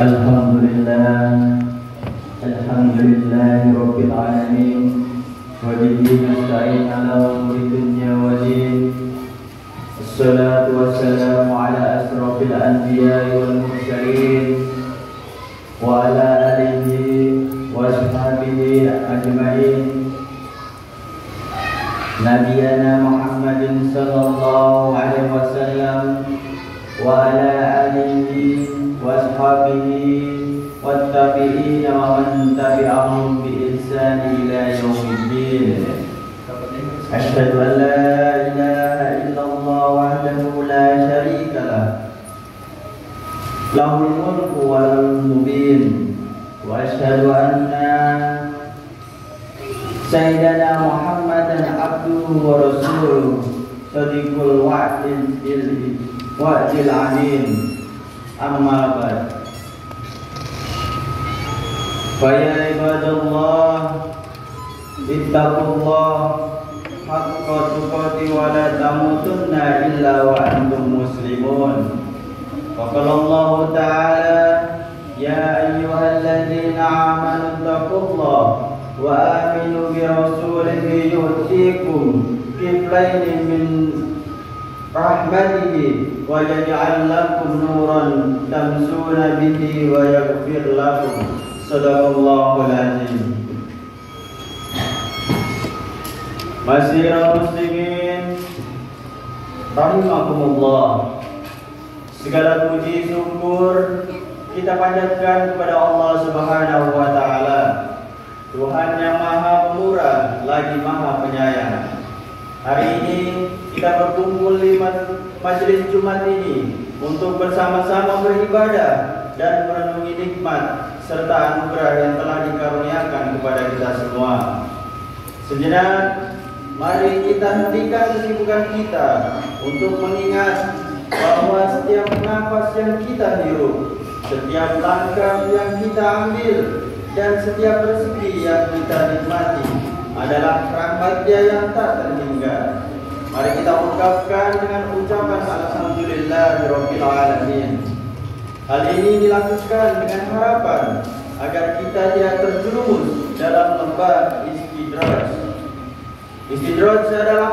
Alhamdulillah Rabbil alamin wa bihi nasta'in ala umuri dunya wa din. Assalatu wassalamu ala asrafil anbiya'i wal mursalin wa ala alihi wa ashabihi ajma'in. Nabiyana Muhammadin sallallahu alaihi wasallam wa ala alihi wa ashabihi wattabi'in wa man tabi'ahum bi ihsan ila yaumiddin. Asyhadu an la ilaha illallah wahdahu la syarika lah, lahul mulku wa lahul mubin. Wa asyhadu anna sayyidana Muhammadan abduhu wa rasuluh, shadiqul wa'dil amin. Amma ba'd. Fa ya ibadallah, ittaqullah haqqa tuqatih wa la tamutunna illa wa antum muslimun. Wa qala Allah ta'ala, ya ayyuhalladzina amanu ittaqullah wa aminu bi rasulihi yu'tikum kiflaini min rahmatihi wa yaj'al lakum nuran tamsuna bihi wa yaghfir lakum. Sadaqallahul azim. Masyiral muslimin rahimakumullah, segala puji syukur kita panjatkan kepada Allah Subhanahu wa taala, Tuhan yang Maha Pemurah lagi Maha Penyayang. Hari ini kita berkumpul di majelis Jumat ini untuk bersama-sama beribadah dan merenungi nikmat serta anugerah yang telah dikaruniakan kepada kita semua. Sejenak, mari kita hentikan kesibukan kita untuk mengingat bahwa setiap nafas yang kita hirup, setiap langkah yang kita ambil, dan setiap rezeki yang kita nikmati adalah rahmat-Dia yang tak terhingga. Mari kita ungkapkan dengan ucapan alhamdulillahirabbil alamin. Hal ini dilakukan dengan harapan agar kita tidak terjerumus dalam lembah istidraj. Istidraj adalah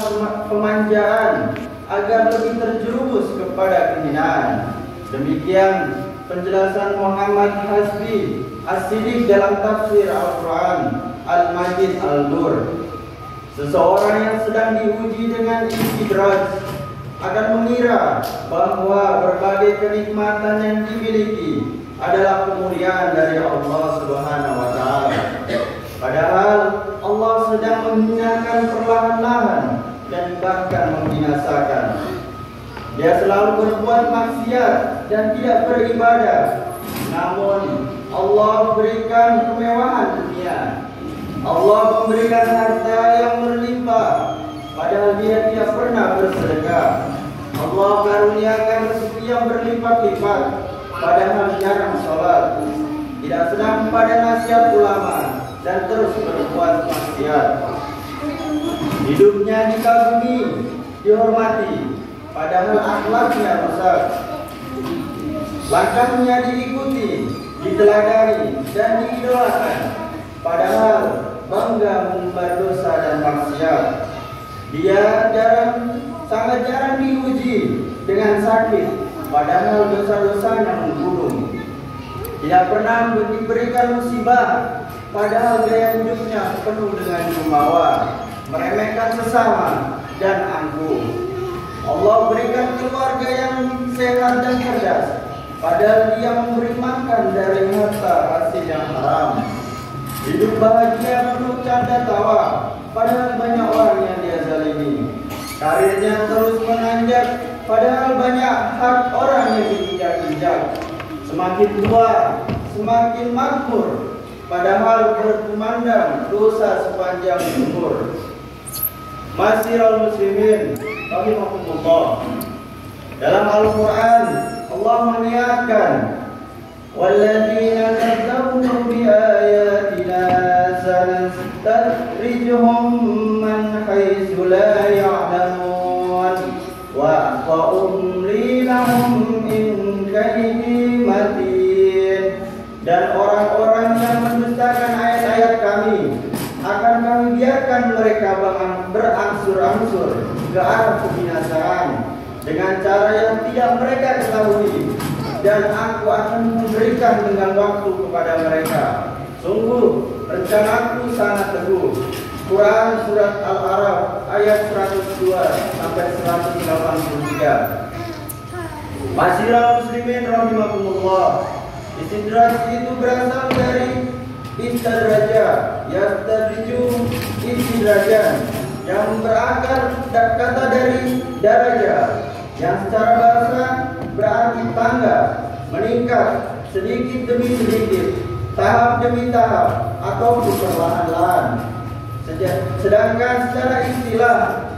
pemanjaan agar lebih terjerumus kepada kehinaan. Demikian penjelasan Muhammad Hasbi As-Siddiq dalam tafsir Al-Quran Al-Majid Al-Nur. Seseorang yang sedang diuji dengan istidraj akan mengira bahwa berbagai kenikmatan yang dimiliki adalah kemuliaan dari Allah Subhanahu wa taala. Padahal Allah sedang menghinakan perlahan-lahan dan bahkan membinasakan. Dia selalu berbuat maksiat dan tidak beribadah. Namun Allah berikan kemewahan dunia. Allah memberikan harta yang berlimpah, padahal Dia tidak pernah bersedekah. Allah karuniakan rezeki yang berlipat-lipat, padahal jarang sholat. Tidak senang pada nasihat ulama dan terus berbuat maksiat. Hidupnya dikagumi, dihormati, padahal akhlaknya rusak. Langkahnya diikuti, diteladani, dan diidolakan, padahal bangga mengumbar dosa dan maksiat. Dia sangat jarang diuji dengan sakit, padahal dosa-dosanya menggunung. Tidak pernah diberikan musibah, padahal gaya hidupnya penuh dengan jumawa, meremehkan sesama, dan angkuh. Allah berikan keluarga yang sehat dan cerdas, padahal Dia memberi makan dari harta hasil yang haram. Hidup bahagia penuh canda tawa, padahal banyak orang yang Dia zalimi. Karirnya terus menanjak, padahal banyak hak orang yang diinjak-injak. Semakin tua, semakin makmur, padahal berkumandang dosa sepanjang umur. Masyiral muslimin rahimakumullah, dalam Al-Quran Allah mengingatkan, walladzina kadzabu biayatina sanastadrijuhum man haitsu la ya'lamun wa umli lahum in kaidi matin. dan orang-orang yang mendustakan ayat-ayat kami akan kami biarkan mereka berangsur-angsur ke arah kebinasaan dengan cara yang tidak mereka ketahui, dan aku akan memberikan dengan waktu kepada mereka. Sungguh rencanaku sangat teguh. Quran Surat Al-A'raf ayat 102 sampai 183. Masyiral muslimin rahimakumullah. Istidraj itu berasal dari istidraja, yastadriju istidrajan, yang berakar kata dari daraja, yang secara bahasa berarti tangga, meningkat sedikit demi sedikit, tahap demi tahap, atau perlahan-lahan. Sedangkan secara istilah,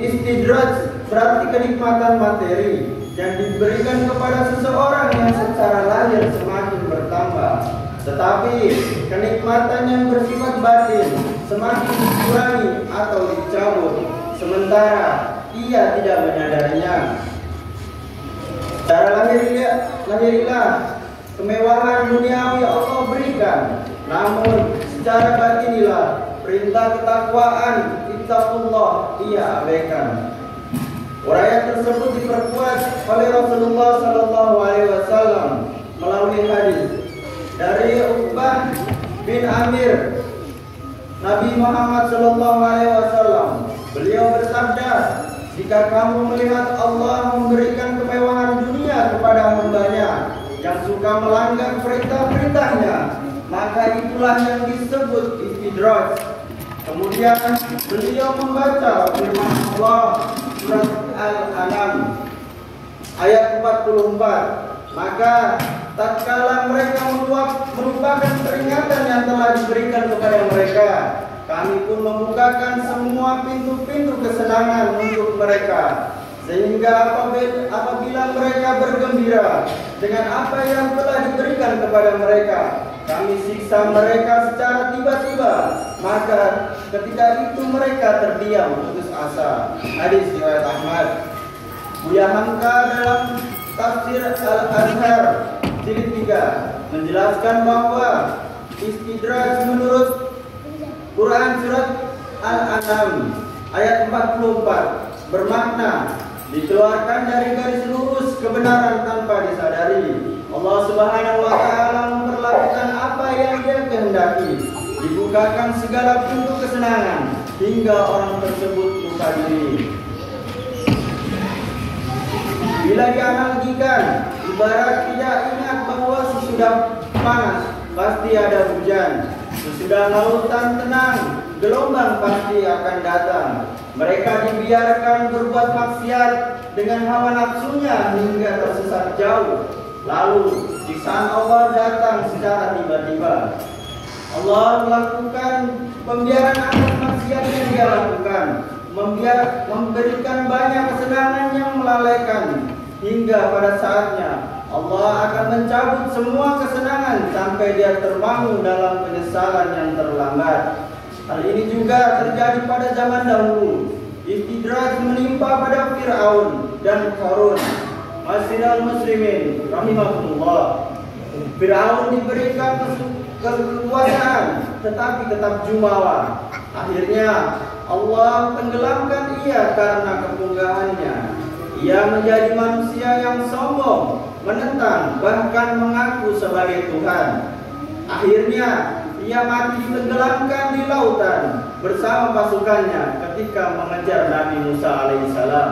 istidraj berarti kenikmatan materi yang diberikan kepada seseorang yang secara lahir semakin bertambah, tetapi kenikmatan yang bersifat batin semakin dikurangi atau dicabut, sementara ia tidak menyadarinya. Secara lahiriah kemewahan duniawi Allah berikan, namun secara batinilah perintah ketakwaan ittaqullah ia abaikan. Uraian tersebut diperkuat oleh Rasulullah Sallallahu Alaihi Wasallam melalui hadis dari Uqbah bin Amir. Nabi Muhammad Sallallahu Alaihi Wasallam, beliau bersabda, jika kamu melihat Allah memberikan kemewahan dunia kepada hambanya yang suka melanggar perintah-perintahnya, maka itulah yang disebut istidraj. Kemudian beliau membaca firman Allah Surat Al-An'am ayat 44. Maka tatkala mereka melupakan peringatan yang telah diberikan kepada mereka, kami pun membukakan semua pintu-pintu kesenangan untuk mereka, sehingga apabila mereka bergembira dengan apa yang telah diberikan kepada mereka, kami siksa mereka secara tiba-tiba. Maka ketika itu mereka terdiam putus asa. Hadis riwayat Ahmad. Buya Hamka dalam Tafsir Al-Azhar jilid 3 menjelaskan bahwa istidraj menurut Quran Surat Al-An'am ayat 44 bermakna dikeluarkan dari garis lurus kebenaran tanpa disadari. Allah Subhanahu wa Ta'ala memperlakukan apa yang Dia kehendaki, dibukakan segala pintu kesenangan hingga orang tersebut lupa diri. Bila dianalogikan, ibarat tidak ingat bahwa sesudah panas pasti ada hujan, sesudah lautan tenang gelombang pasti akan datang. Mereka dibiarkan berbuat maksiat dengan hawa nafsunya hingga tersesat jauh. Lalu siksaan Allah datang secara tiba-tiba. Allah melakukan pembiaran atas maksiat yang Dia lakukan, memberikan banyak kesenangan yang melalaikan, hingga pada saatnya Allah akan mencabut semua kesenangan sampai Dia terbangun dalam penyesalan yang terlambat. Hal ini juga terjadi pada zaman dahulu. Istidraj menimpa pada Fir'aun dan Qarun. Masyiral muslimin rahimahumullah. Fir'aun diberikan kekuasaan tetapi tetap jumawa. Akhirnya Allah tenggelamkan ia karena kepunggahannya. Ia menjadi manusia yang sombong, menentang, bahkan mengaku sebagai Tuhan. Akhirnya ia mati ditenggelamkan di lautan bersama pasukannya ketika mengejar Nabi Musa alaihissalam.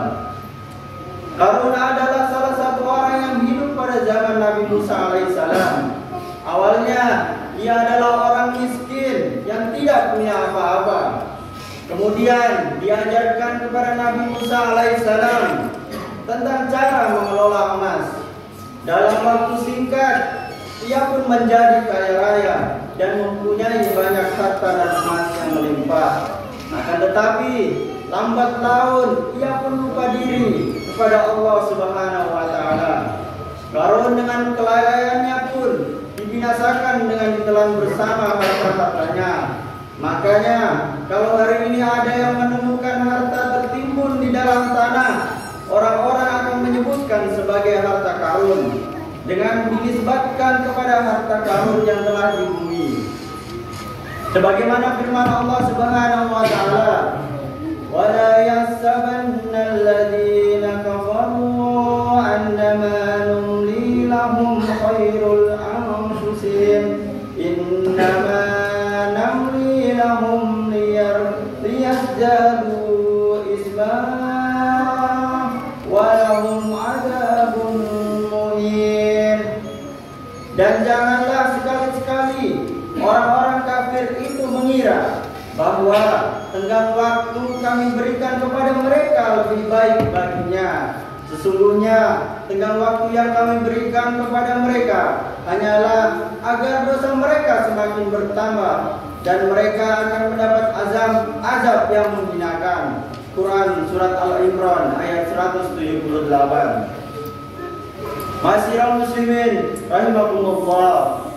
Qarun adalah salah satu orang yang hidup pada zaman Nabi Musa alaihissalam. Awalnya ia adalah orang miskin yang tidak punya apa-apa. Kemudian diajarkan kepada Nabi Musa alaihissalam tentang cara mengelola emas. Dalam waktu singkat ia pun menjadi kaya raya dan mempunyai banyak harta dan emas yang melimpah. Akan tetapi lambat laun ia pun lupa diri kepada Allah Subhanahu wa Ta'ala. Qarun dengan kelalaiannya pun dibinasakan dengan ditelan bersama harta-hartanya. Makanya kalau hari ini ada yang menemukan harta tertimbun di dalam tanah, orang-orang akan menyebutkan sebagai harta karun. dengan dinisbatkan kepada harta karun yang telah di bumi. Sebagaimana firman Allah Subhanahu wa taala, "Wa la yahsabanna alladziina kafaru annama numli lahum khairul anfusihim innama namli lahum liyazdadu isman wa lahum adzabun muhin." Dan janganlah sekali-sekali orang-orang kafir itu mengira bahwa tenggang waktu kami berikan kepada mereka lebih baik baginya. Sesungguhnya tenggang waktu yang kami berikan kepada mereka hanyalah agar dosa mereka semakin bertambah dan mereka akan mendapat azab yang menghinakan. Quran Surat Al-Imran ayat 178. Masyiral muslimin rahimakumullah,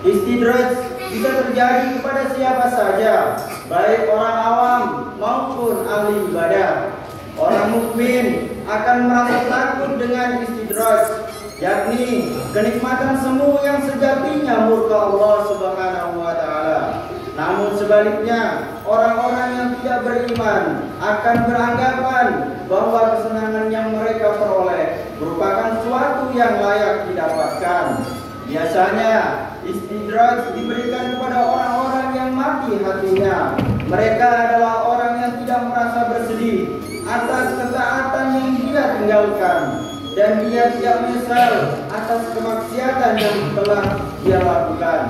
istidraj bisa terjadi kepada siapa saja, baik orang awam maupun ahli ibadah. Orang mukmin akan merasa takut dengan istidraj, yakni kenikmatan semu yang sejatinya murka Allah Subhanahu wa taala. Namun sebaliknya, orang-orang yang tidak beriman akan beranggapan bahwa kesenangan yang mereka peroleh merupakan suatu yang layak didapatkan. Biasanya istidraj diberikan kepada orang-orang yang mati hatinya. Mereka adalah orang yang tidak merasa bersedih atas ketaatan yang dia tinggalkan, dan dia tidak menyesal atas kemaksiatan yang telah dia lakukan.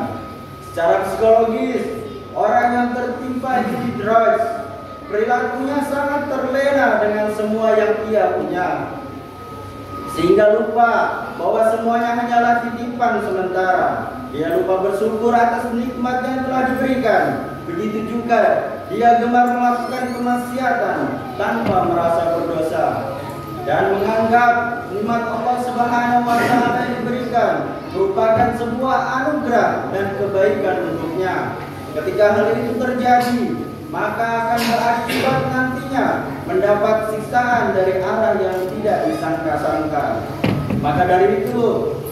Secara psikologis, orang yang tertimpa istidraj perilakunya sangat terlena dengan semua yang ia punya, sehingga lupa bahwa semuanya hanyalah titipan sementara. Dia lupa bersyukur atas nikmat yang telah diberikan. Begitu juga dia gemar melakukan kemaksiatan tanpa merasa berdosa dan menganggap nikmat Allah Subhanahu wa taala yang diberikan merupakan sebuah anugerah dan kebaikan untuknya. Ketika hal itu terjadi, maka akan berakibat nantinya mendapat siksaan dari arah yang tidak disangka-sangka. Maka dari itu,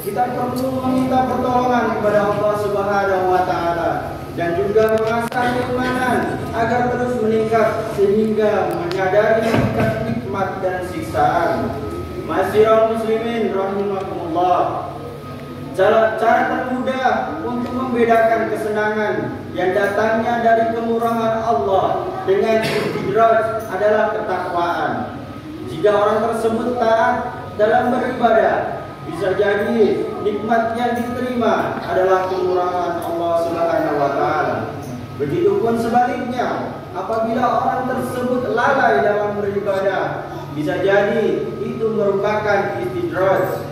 kita perlu meminta pertolongan kepada Allah Subhanahu wa taala dan juga mengasah keimanan agar terus meningkat sehingga menyadari hakikat nikmat dan siksaan. Masyiral muslimin rahimakumullah, cara termudah untuk membedakan kesenangan yang datangnya dari kemurahan Allah dengan istidraj adalah ketakwaan. Jika orang tersebut taat dalam beribadah, bisa jadi nikmat yang diterima adalah kemurahan Allah Subhanahu wa taala. Begitupun sebaliknya, apabila orang tersebut lalai dalam beribadah, bisa jadi itu merupakan istidraj.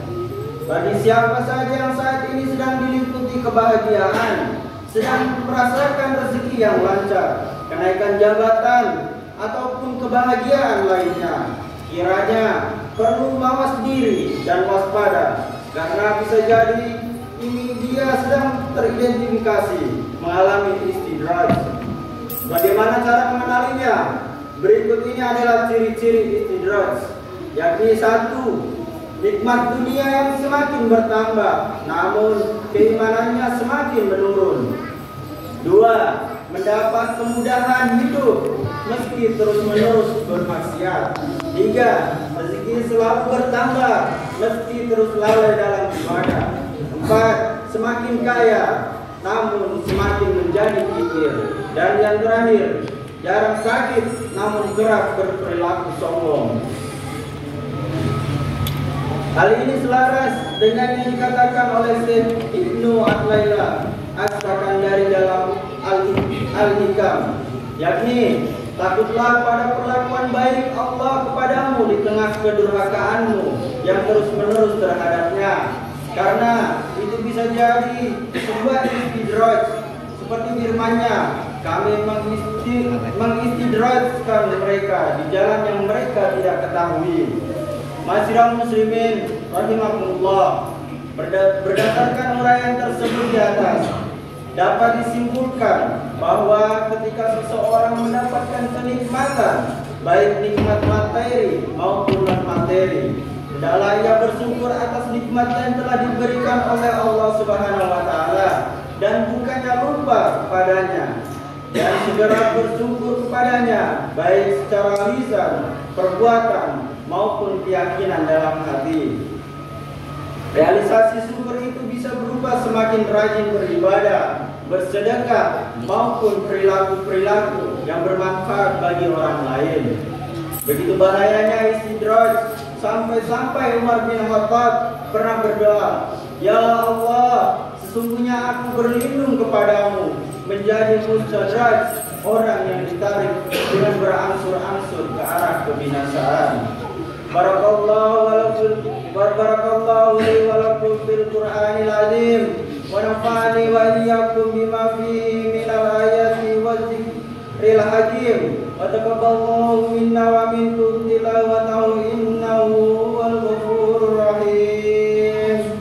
Bagi siapa saja yang saat ini sedang diliputi kebahagiaan, sedang merasakan rezeki yang lancar, kenaikan jabatan, ataupun kebahagiaan lainnya, kiranya perlu mawas diri dan waspada, karena bisa jadi ini dia sedang teridentifikasi mengalami istidraj. Bagaimana cara mengenalinya? Berikut ini adalah ciri-ciri istidraj, yakni 1. Nikmat dunia yang semakin bertambah, namun keimanannya semakin menurun. 2. Mendapat kemudahan hidup meski terus-menerus bermaksiat. 3. Rezeki selalu bertambah meski terus lalai dalam ibadah. 4. Semakin kaya, namun semakin menjadi kikir. Dan yang terakhir, jarang sakit, namun kerap berperilaku sombong. Hal ini selaras dengan yang dikatakan oleh Syekh Ibnu Athaillah As-Sakandari dalam Al-Hikam, yakni takutlah pada perlakuan baik Allah kepadamu di tengah kedurhakaanmu yang terus-menerus terhadapnya, karena itu bisa jadi sebuah istidraj. Seperti firman-Nya, kami mengistidrajkan mereka di jalan yang mereka tidak ketahui. Masyiral muslimin rahimakumullah, berdasarkan uraian tersebut di atas, dapat disimpulkan bahwa ketika seseorang mendapatkan kenikmatan, baik nikmat materi maupun non materi, Hendaklah ia bersyukur atas nikmat yang telah diberikan oleh Allah Subhanahu wa taala dan bukannya lupa kepadanya, dan segera bersyukur kepadanya baik secara lisan, perbuatan maupun keyakinan dalam hati. Realisasi syukur itu bisa berupa semakin rajin beribadah, bersedekah maupun perilaku-perilaku yang bermanfaat bagi orang lain. Begitu bahayanya istidraj sampai-sampai Umar bin Khattab pernah berdoa, "Ya Allah, sesungguhnya aku berlindung kepadamu menjadi mustadraj, orang yang ditarik dengan berangsur-angsur ke arah kebinasaan." Barakallahu li wa lakum fil Qur'anil azim wa nafa'ani wa iyyakum bima fihi minal ayati wa dzikril hakim wa taqabbalallahu minna wa minkum tilawatahu innahu huwal ghafurur rahim.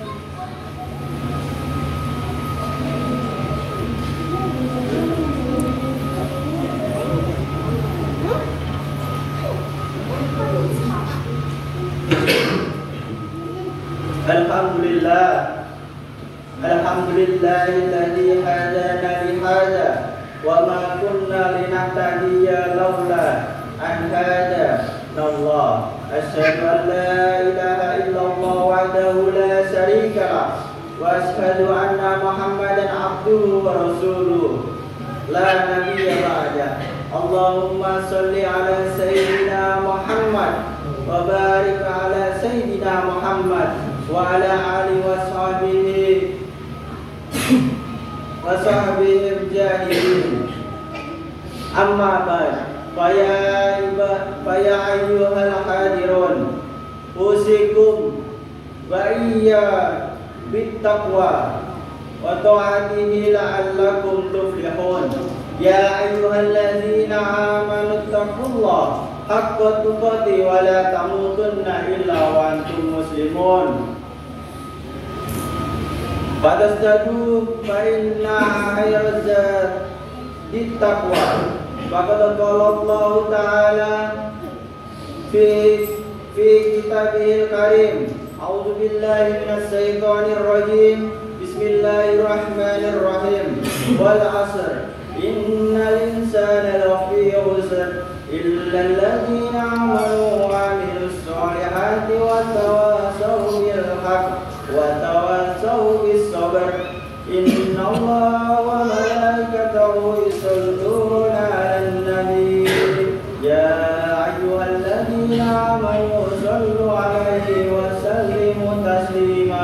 Alhamdulillahilladzi hadana li hadza wa ma kunna linahtadiya laula an hadana Allah. Asyhadu an la ilaha illallah wahdahu la syarika lah wa asyhadu anna Muhammadan abduhu wa rasuluh la nabiyya ba'da. Allahumma shalli ala sayyidina Muhammad wa barik ala sayyidina Muhammad wa ala alihi wa sahbihi jahilin. Amma ba'd, faya ayyuhal hadirun, usikum wa iyya bittaqwa wa ta'atihi la'allakum tuflihun. Ya ayyuhalladzina amanu taqullaha haqqa tuqatih wa la tamutunna illa wa antum muslimun. Fatazdadu fa inna khairaz zadi taqwa. Faqad qala Allah Ta'ala fi kitabihil karim. A'udzu billahi minas syaitonir rajim. Bismillahirrahmanirrahim. Wal 'asr. Innal insana lafi khusr illa alladzina amanu wa 'amilus solihati wa tawassaw bil haqq wa tawassaw bis sabr. Innallaha wa malaikatahu yusholluna 'alan nabi. Ya ayyuhalladzina amanu shallu 'alaihi wa sallimu taslima.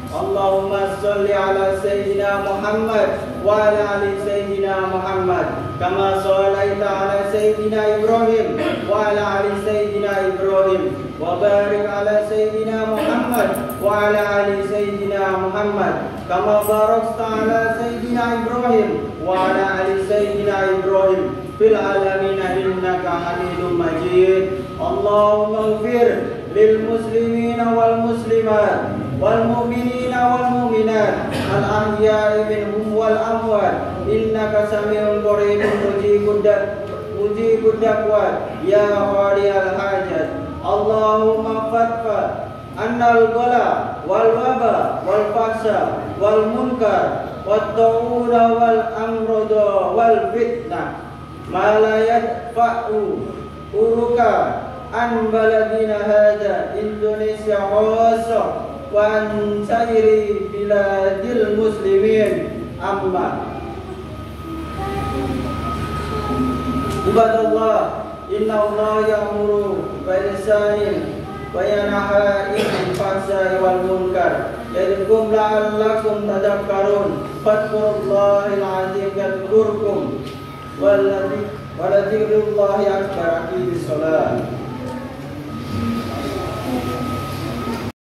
Allahumma shalli ala sayyidina Muhammad wa ala ali sayyidina Muhammad kama shallaita ala sayyidina Ibrahim wa ala ali sayyidina Ibrahim wa barik ala sayyidina Muhammad wa ala ali sayyidina Muhammad kama barakta ala sayyidina Ibrahim wa ala ali sayyidina Ibrahim fil alamin innaka Hamidum Majid. Allahumma ighfir lil muslimina wal muslimat wal mu'minina wal mu'minat al ahya'i minhum wal amwat innaka sami'un qaribun mujibud da'wat ya qadiyal hajat. Allahumma fatfa annal bala wal waba wal fahsya wal munkar wat ta'una wal amrada wal fitnah ma la yadfa'u uruka an baladina hadha Indonesia khassa wa an sairi biladil muslimin. Amma ibadallah, inna Allah ya'muru bil ihsani wa yanha 'anil fahsya'i wal munkar yadhkurukum la'allakum tadhakkarun. Fadhkurullahal 'azim yadhkurkum wa la dzikrullahi akbar. Aqimish shalah.